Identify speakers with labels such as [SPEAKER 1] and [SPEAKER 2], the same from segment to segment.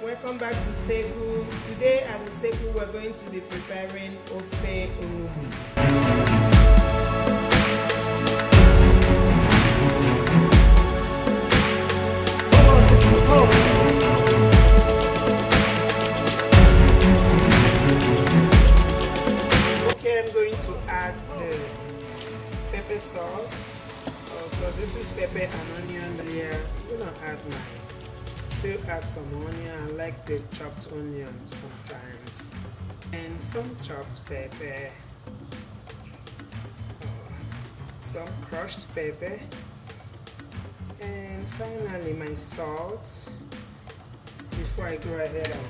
[SPEAKER 1] Welcome back to Seku. Today at the Seku we're going to be preparing Ofe Onugbu. Okay, I'm going to add the pepper sauce. So this is pepper and onion here. I'm gonna add still add some onion. I like the chopped onion sometimes, and some chopped pepper, some crushed pepper, and finally my salt before I go ahead and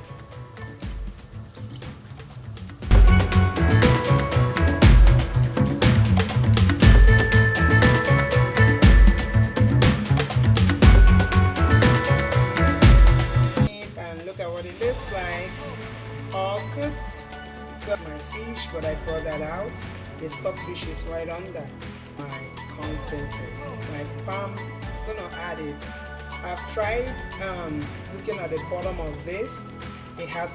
[SPEAKER 1] like all cooked. So my fish, but I brought that out. The stock fish is right under my concentrate. My palm, I'm gonna add it. I've tried looking at the bottom of this. It has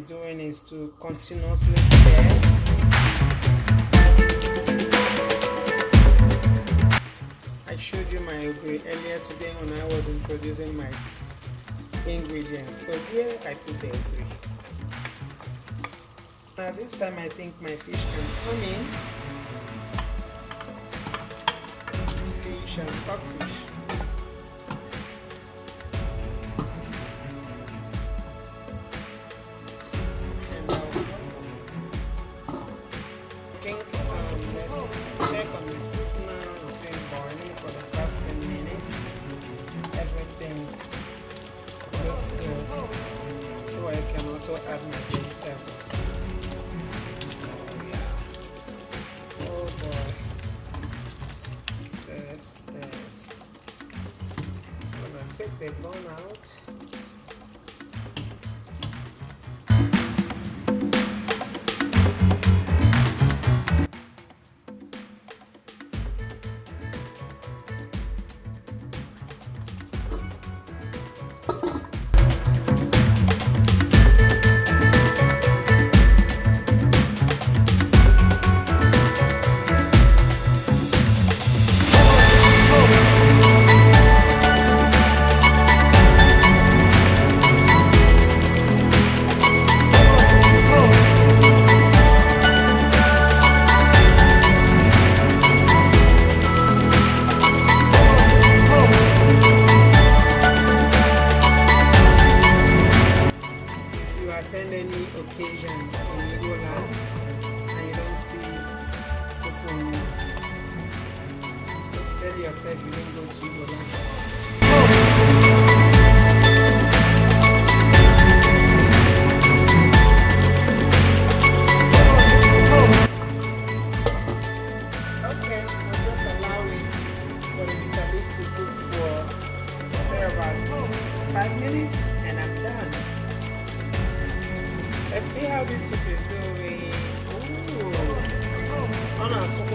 [SPEAKER 1] doing is to continuously stir. I showed you my ogiri earlier today when I was introducing my ingredients. So here I put the ogiri. Now this time I think my fish can come in. Fish and stockfish. Check on the soup now. It's been boiling for the past 10 minutes. Everything looks good. So I can also add my vegetable. Oh yeah. Oh boy. This. I'm gonna take the bone out. Attend any occasion in Igbo land and you don't see Ofe Onugbu, just tell yourself you didn't go to Igbo land. Okay, I'll just allow it for the bitter leaf to cook for about 5 minutes and I'm done. Let's see how this soup is doing. Ooh. On a soup,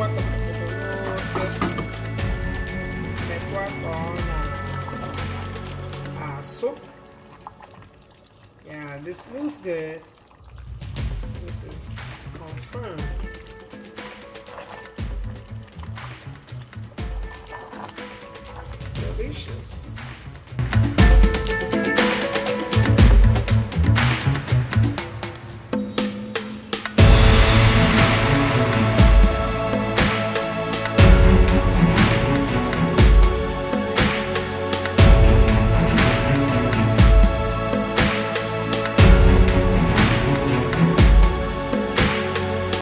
[SPEAKER 1] soup. Yeah, this looks good. This is confirmed. Delicious.